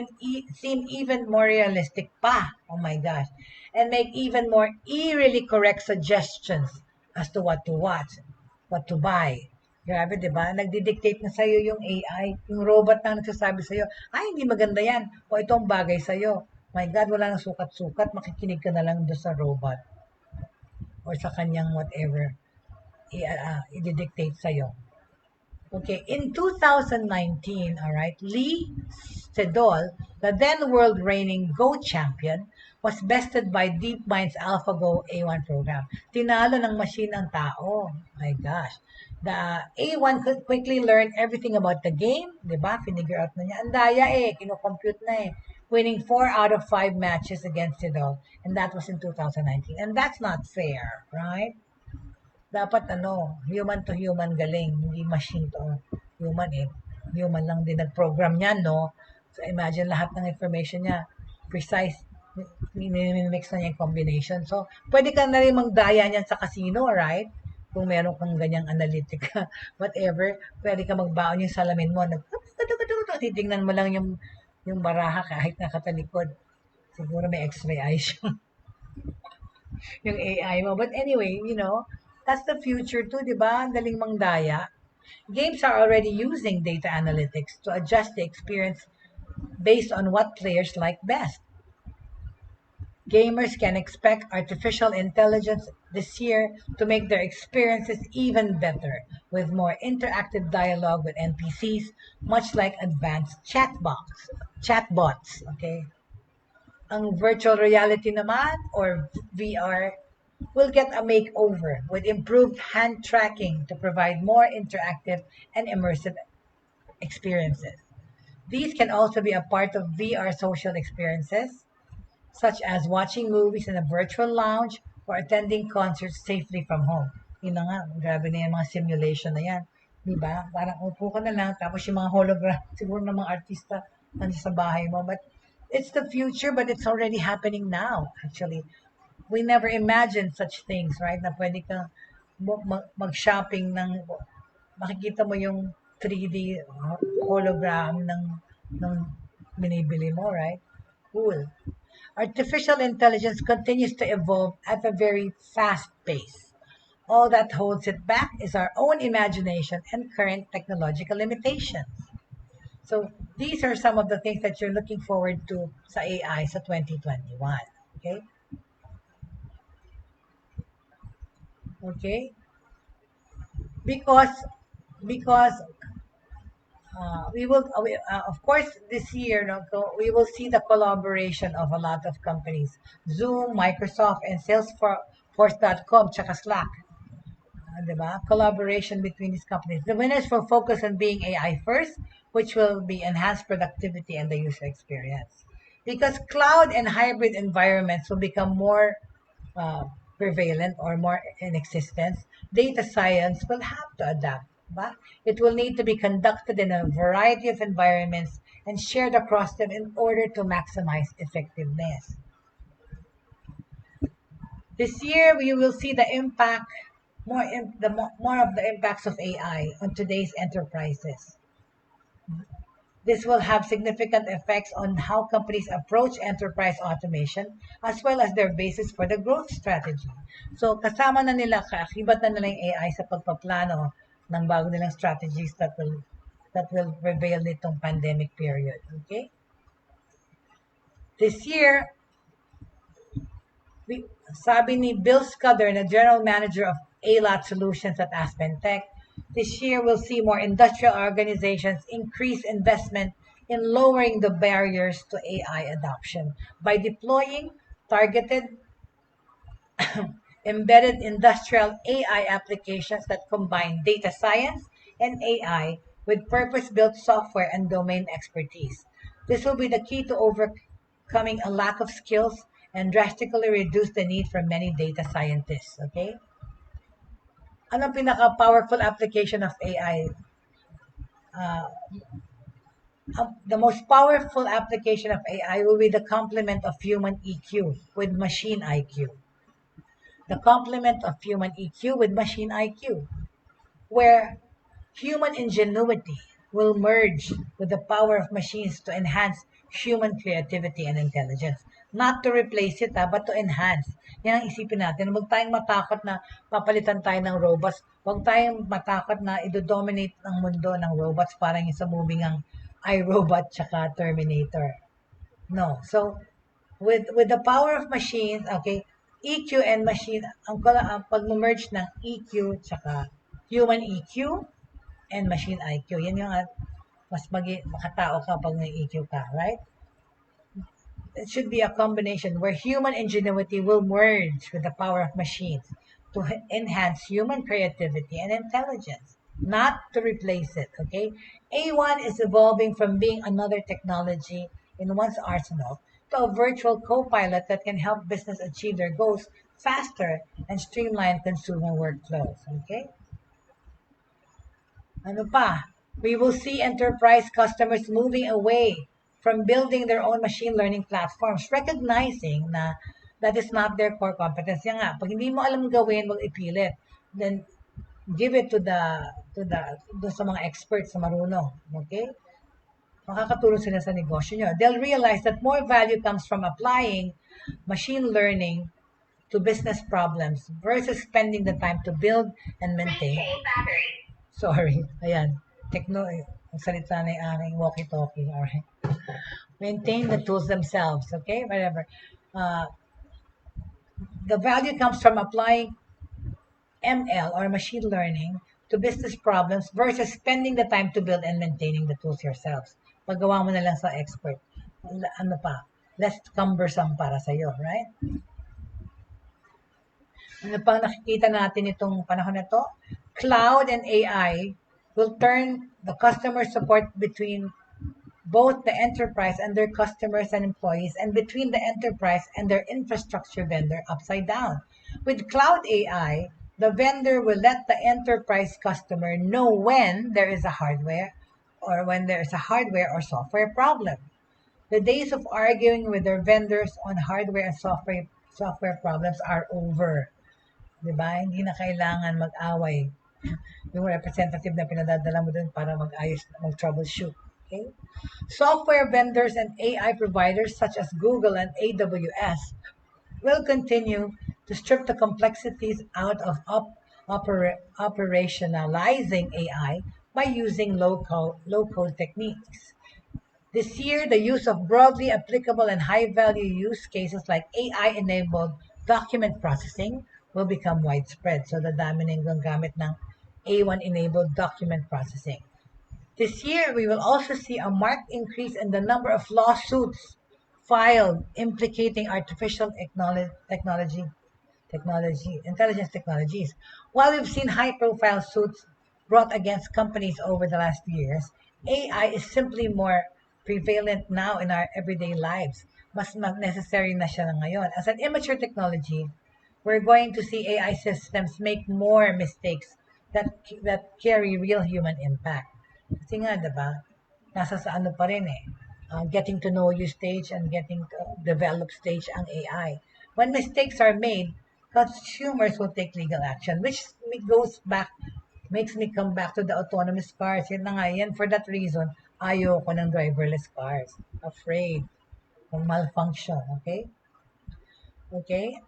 even more realistic pa. Oh my gosh. And make even more eerily correct suggestions as to what to watch, what to buy. Grabe, di ba? Nagdi-dictate na sa'yo yung AI, yung robot na nagsasabi sa'yo, ay, hindi maganda yan, o itong bagay sa'yo. My God, wala nang sukat-sukat, makikinig ka na lang doon sa robot or sa kanyang whatever i-dictate sa'yo. Okay, in 2019, all right, Lee Sedol, the then world reigning Go champion, was bested by DeepMind's AlphaGo A1 program. Tinalo ng machine ang tao. My gosh. The A1 could quickly learn everything about the game, di ba? Finigure out na niya. Ang daya kinocompute na winning 4 out of 5 matches against Sedol. And that was in 2019. And that's not fair, right? Dapat human to human galing, hindi machine to human Human lang din nag-program niyan, no? So imagine lahat ng information niya, precise, mix na niya yung combination. So, pwede ka na rin magdaya niyan sa casino, right? Kung meron kang ganyang analytic, whatever, pwede ka magbaon yung salamin mo. Titingnan mo lang yung baraha kahit nakatalikod. Siguro may x-ray eyes yung AI mo. But anyway, that's the future too, di ba? Ang daling mangdaya. Games are already using data analytics to adjust the experience based on what players like best. Gamers can expect artificial intelligence this year to make their experiences even better with more interactive dialogue with NPCs, much like advanced chatbots, okay? Ang virtual reality naman or VR will get a makeover with improved hand tracking to provide more interactive and immersive experiences. These can also be a part of VR social experiences, such as watching movies in a virtual lounge or attending concerts safely from home. Yun na nga, grabe na yung mga simulation na yan. Diba? Parang upo ka na lang, tapos yung mga hologram, siguro ng mga artista nandiyan sa bahay mo. But it's the future, but it's already happening now, actually. We never imagined such things, right? Na pwede kang mag-shopping makikita mo yung 3D hologram ng binibili mo, right? Cool. Artificial intelligence continues to evolve at a very fast pace. All that holds it back is our own imagination and current technological limitations. So these are some of the things that you're looking forward to sa AI sa 2021. Okay? Okay? Because we will, of course, this year, we will see the collaboration of a lot of companies. Zoom, Microsoft, and Salesforce.com, tsaka Slack. Diba? Collaboration between these companies. The winners will focus on being AI first, which will be enhanced productivity and the user experience. Because cloud and hybrid environments will become more prevalent or more in existence, data science will have to adapt. But it will need to be conducted in a variety of environments and shared across them in order to maximize effectiveness. This year, we will see the impact more of the impacts of AI on today's enterprises. This will have significant effects on how companies approach enterprise automation as well as their basis for the growth strategy. So kasama na nila, kaakibat na nila yung AI sa pagpaplano ng bago nilang strategies that will prevail nitong pandemic period. Okay? This year, sabi ni Bill Scudder, na General Manager of ALAT Solutions at Aspen Tech, this year we'll see more industrial organizations increase investment in lowering the barriers to AI adoption by deploying targeted embedded industrial AI applications that combine data science and AI with purpose-built software and domain expertise. This will be the key to overcoming a lack of skills and drastically reduce the need for many data scientists. Okay? Anong pinaka-powerful application of AI? The most powerful application of AI will be the complement of human EQ with machine IQ. The complement of human EQ with machine IQ, where human ingenuity will merge with the power of machines to enhance human creativity and intelligence. Not to replace it, but to enhance. Yan ang isipin natin. Huwag tayong matakot na papalitan tayo ng robots. Huwag tayong matakot na idodominate ng mundo ng robots, parang yung sa movie ng iRobot tsaka Terminator. No. So, with the power of machines, okay, EQ and machine, ang pag-merge ng EQ tsaka human EQ and machine IQ. Yan yung mas makatao ka pag may EQ ka, right? It should be a combination where human ingenuity will merge with the power of machines to enhance human creativity and intelligence, not to replace it, okay? A1 is evolving from being another technology in one's arsenal to a virtual co-pilot that can help business achieve their goals faster and streamline consumer workflows, okay? Ano pa? We will see enterprise customers moving away from building their own machine learning platforms, recognizing na that is not their core competence. Yan nga, pag hindi mo alam gawin, wag ipilit. Then, give it to sa mga experts na marunong. Okay? Makakatulong sila sa negosyo nyo. They'll realize that more value comes from applying machine learning to business problems versus spending the time to build and maintain. Sorry. Ayan. Ang salita na yung aking walkie-talkie. Alright. Maintain the tools themselves. Okay? Whatever. The value comes from applying ML or machine learning to business problems versus spending the time to build and maintaining the tools yourselves. Paggawa mo na lang sa expert. Ano pa? Less cumbersome para sa'yo, right? Ano pang nakikita natin itong panahon na to? Cloud and AI will turn the customer support between both the enterprise and their customers and employees and between the enterprise and their infrastructure vendor upside down. With cloud AI, the vendor will let the enterprise customer know when there is a hardware or software problem. The days of arguing with their vendors on hardware and software problems are over. Diba? Hindi na kailangan mag-away. Yung representative na pinadadala mo dun para mag-troubleshoot. Okay? Software vendors and AI providers such as Google and AWS will continue to strip the complexities out of operationalizing AI by using low-code techniques. This year, the use of broadly applicable and high-value use cases like AI-enabled document processing will become widespread. So, dadami na yung gamit ng A1-enabled document processing. This year, we will also see a marked increase in the number of lawsuits filed implicating artificial intelligence technologies. While we've seen high-profile suits brought against companies over the last few years, AI is simply more prevalent now in our everyday lives. Mas necessary na siya ngayon. As an immature technology, we're going to see AI systems make more mistakes that carry real human impact. Kasi nga, diba? Nasa sa ano pa rin getting to know you stage and getting to develop stage ang AI. When mistakes are made, consumers will take legal action, which makes me come back to the autonomous cars. Yun na nga yan. For that reason, ayoko ng driverless cars. Afraid of malfunction, okay? Okay?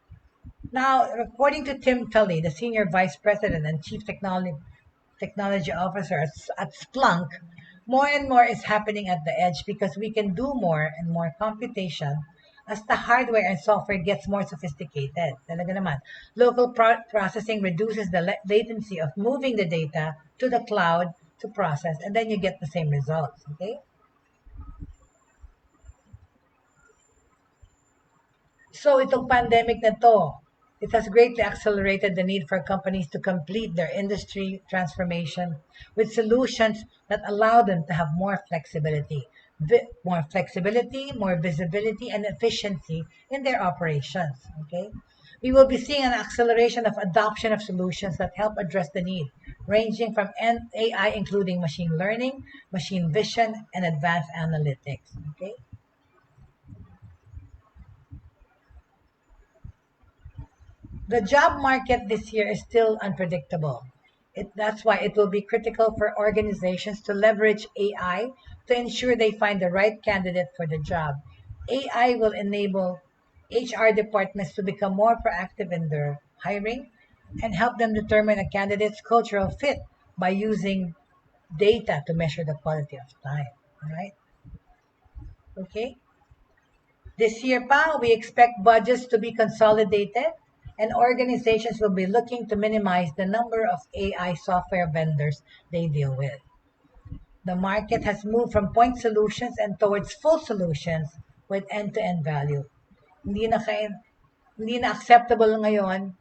Now, according to Tim Tully, the Senior Vice President and Chief Technology Officer at Splunk, more and more is happening at the edge because we can do more and more computation as the hardware and software gets more sophisticated. Talaga naman. Local processing reduces the latency of moving the data to the cloud to process, and then you get the same results, okay? So itong pandemic na to, it has greatly accelerated the need for companies to complete their industry transformation with solutions that allow them to have more flexibility, more visibility, and efficiency in their operations. Okay, we will be seeing an acceleration of adoption of solutions that help address the need, ranging from AI, including machine learning, machine vision, and advanced analytics. Okay. The job market this year is still unpredictable. That's why it will be critical for organizations to leverage AI to ensure they find the right candidate for the job. AI will enable HR departments to become more proactive in their hiring and help them determine a candidate's cultural fit by using data to measure the quality of time. All right? Okay? This year pa, we expect budgets to be consolidated and organizations will be looking to minimize the number of AI software vendors they deal with. The market has moved from point solutions and towards full solutions with end-to-end value. Hindi na, hindi na acceptable ngayon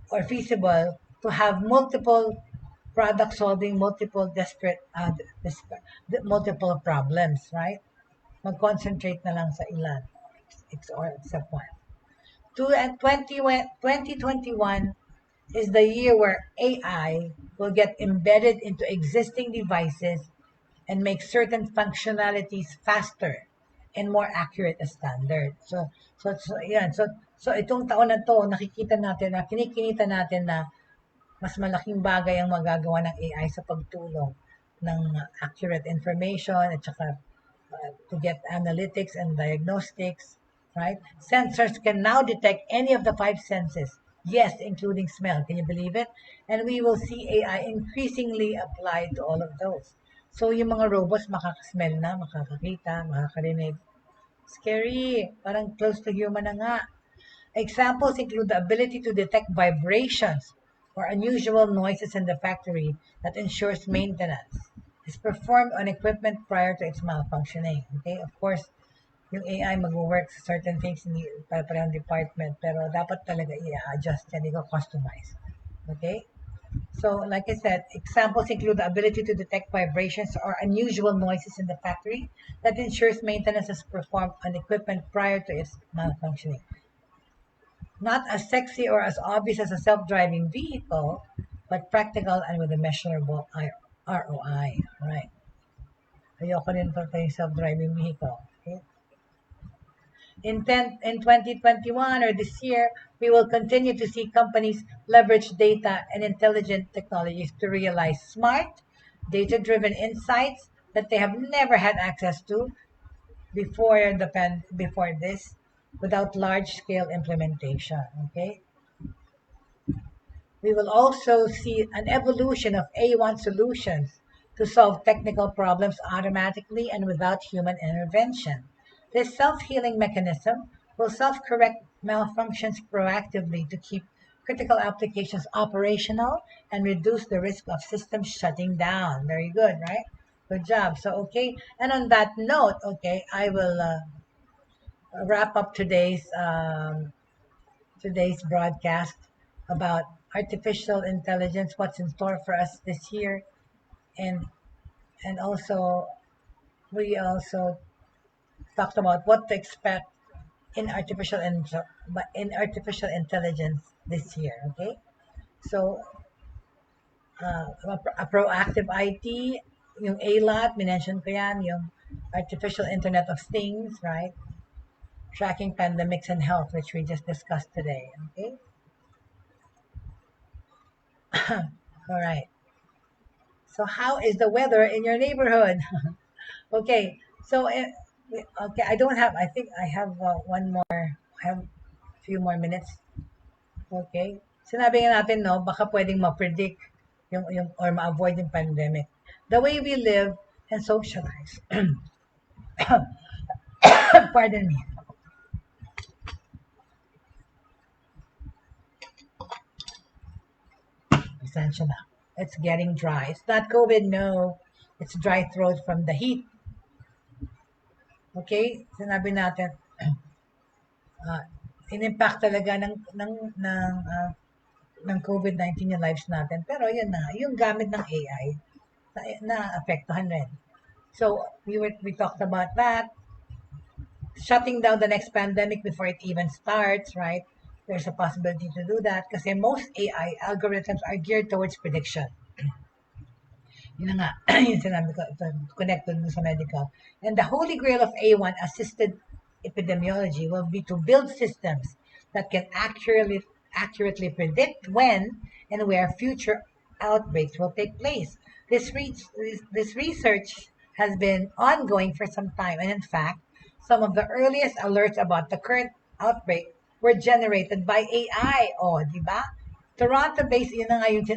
or feasible to have multiple products solving multiple multiple problems, right? Mag-concentrate na lang sa ilan. Except one. 2021 is the year where AI will get embedded into existing devices and make certain functionalities faster and more accurate as standard. So itong taon na to, kinikinita natin na mas malaking bagay ang magagawa ng AI sa pagtulong ng accurate information at saka to get analytics and diagnostics, right? Sensors can now detect any of the 5 senses, yes, including smell. Can you believe it? And we will see AI increasingly applied to all of those. So yung mga robots makakasmell na, makakakita, makakarinig. Scary, parang close to human na nga. Examples include the ability to detect vibrations or unusual noises in the factory that ensures maintenance is performed on equipment prior to its malfunctioning. Okay, of course, yung AI mag-work sa certain things in parang department, pero dapat talaga i-adjust yan, i-customize. Okay? So, like I said, examples include the ability to detect vibrations or unusual noises in the factory that ensures maintenance is performed on equipment prior to its malfunctioning. Not as sexy or as obvious as a self-driving vehicle, but practical and with a measurable ROI. Right? Ayoko rin pa yung self-driving vehicle. Okay? In 2021 or this year, we will continue to see companies leverage data and intelligent technologies to realize smart, data-driven insights that they have never had access to before this, without large-scale implementation. Okay. We will also see an evolution of A1 solutions to solve technical problems automatically and without human intervention. This self-healing mechanism will self-correct malfunctions proactively to keep critical applications operational and reduce the risk of systems shutting down. Very good, right? Good job. So, okay. And on that note, okay, I will wrap up today's broadcast about artificial intelligence, what's in store for us this year, and also we also talked about what to expect in artificial intelligence this year. Okay, so a proactive IT, yung ALAT, minention ko yan, yung artificial Internet of Things, right? Tracking pandemics and health, which we just discussed today. Okay. All right. So how is the weather in your neighborhood? Okay. So okay, I don't have. I think I have one more. I have a few more minutes. Okay. Sinabi nga natin, no, baka pwedeng ma-predict yung or ma-avoid yung pandemic. The way we live and socialize. Pardon me. Essential na. It's getting dry. It's not COVID, no. It's dry throat from the heat. Okay? Sinabi natin, uh, in-impact talaga ng COVID-19 yung lives natin. Pero yun na, yung gamit ng AI, na-apektuhan rin. So, we talked about that. Shutting down the next pandemic before it even starts, right? There's a possibility to do that kasi most AI algorithms are geared towards prediction. Yun na nga, yung sinabi ko, connected mo sa medical. And the holy grail of A1-assisted epidemiology will be to build systems that can accurately predict when and where future outbreaks will take place. This research has been ongoing for some time, and in fact, some of the earliest alerts about the current outbreak were generated by AI. O, di ba? Toronto-based, yun na nga yung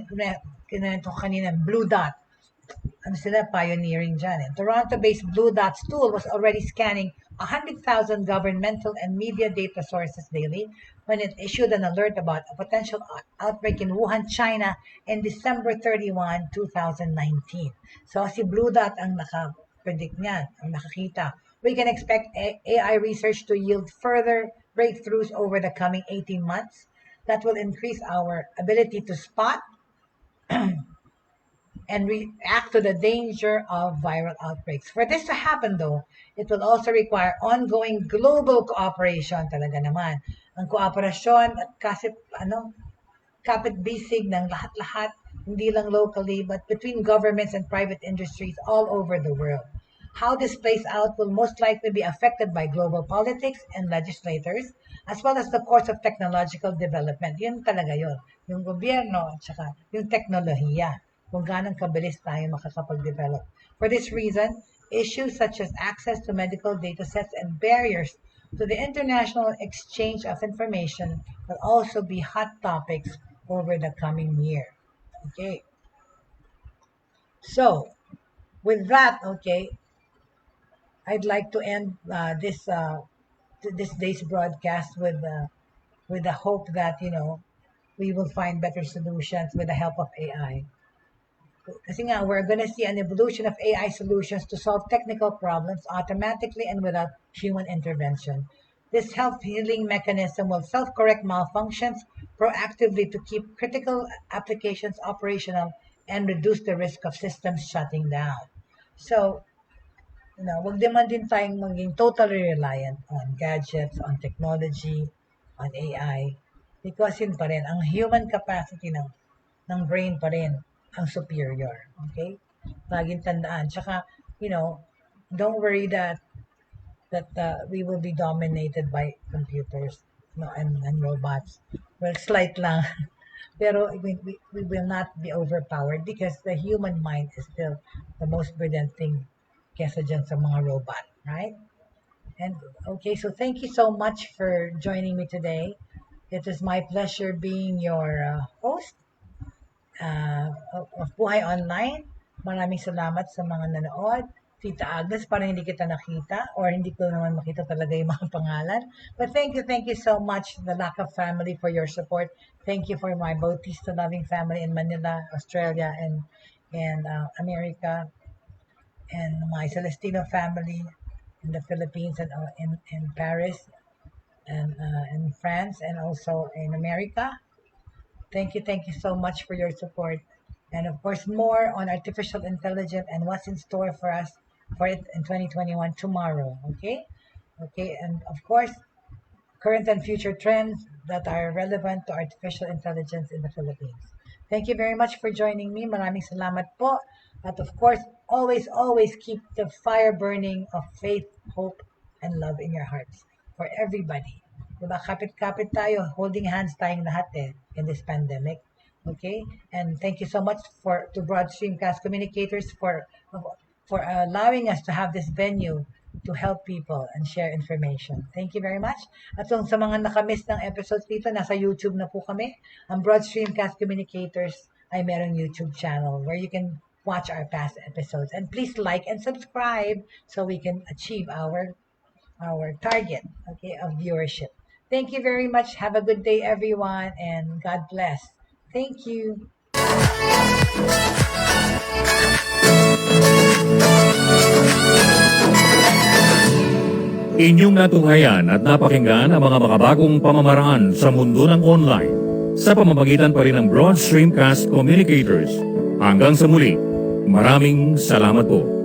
kinento kanina, Blue Dot. Ano sila, pioneering dyan. Eh. Toronto-based Blue Dots tool was already scanning 100,000 governmental and media data sources daily when it issued an alert about a potential outbreak in Wuhan, China in December 31, 2019. So si Blue Dot ang naka-predict niyan, ang nakakita. We can expect AI research to yield further breakthroughs over the coming 18 months that will increase our ability to spot and react to the danger of viral outbreaks. For this to happen though, it will also require ongoing global cooperation talaga naman. Ang kooperasyon at kapit-bisig ng lahat-lahat, hindi lang locally, but between governments and private industries all over the world. How this plays out will most likely be affected by global politics and legislators, as well as the course of technological development. Yun talaga yun. Yung gobyerno at saka yung teknolohiya. Kung gaano kabilis tayo makakapag-develop. For this reason, issues such as access to medical datasets and barriers to the international exchange of information will also be hot topics over the coming year. Okay. So, with that, okay, I'd like to end this day's broadcast with the hope that we will find better solutions with the help of AI. Kasi nga, we're gonna see an evolution of AI solutions to solve technical problems automatically and without human intervention. This self-healing mechanism will self-correct malfunctions proactively to keep critical applications operational and reduce the risk of systems shutting down. So, wag naman din tayong maging totally reliant on gadgets, on technology, on AI. Because yun pa rin, ang human capacity ng brain pa rin ang superior. Okay? Laging tandaan. Tsaka, don't worry that we will be dominated by computers and robots. Well, slight lang. Pero we will not be overpowered because the human mind is still the most brilliant thing kesa dyan sa mga robot. Right? And okay, so thank you so much for joining me today. It is my pleasure being your host of Buhay Online. Maraming salamat sa mga nanood. Tita Agnes, parang hindi kita nakita or hindi ko naman makita talaga yung mga pangalan. But thank you so much, the Laka family, for your support. Thank you for my Bautista loving family in Manila, Australia, and America, and my Celestino family in the Philippines and in Paris and in France and also in America. Thank you so much for your support. And of course, more on artificial intelligence and what's in store for us for it in 2021 tomorrow. Okay? Okay, and of course, current and future trends that are relevant to artificial intelligence in the Philippines. Thank you very much for joining me. Maraming salamat po. But of course, always keep the fire burning of faith, hope, and love in your hearts for everybody. Diba? Kapit-kapit tayo, holding hands tayong lahat in this pandemic. Okay, and thank you so much to Broad Streamcast Communicators for allowing us to have this venue to help people and share information. Thank you very much. At sa mga nakamiss ng episodes dito, nasa YouTube na po kami. Ang Broad Streamcast Communicators ay merong YouTube channel where you can watch our past episodes. And please like and subscribe so we can achieve our target, okay, of viewership. Thank you very much. Have a good day, everyone, and God bless. Thank you. Inyong natunghayan at napakinggan ang mga makabagong pamamaraan sa mundo ng online sa pamamagitan pa rin ng Broad Streamcast Communicators. Hanggang sa muli, maraming salamat po.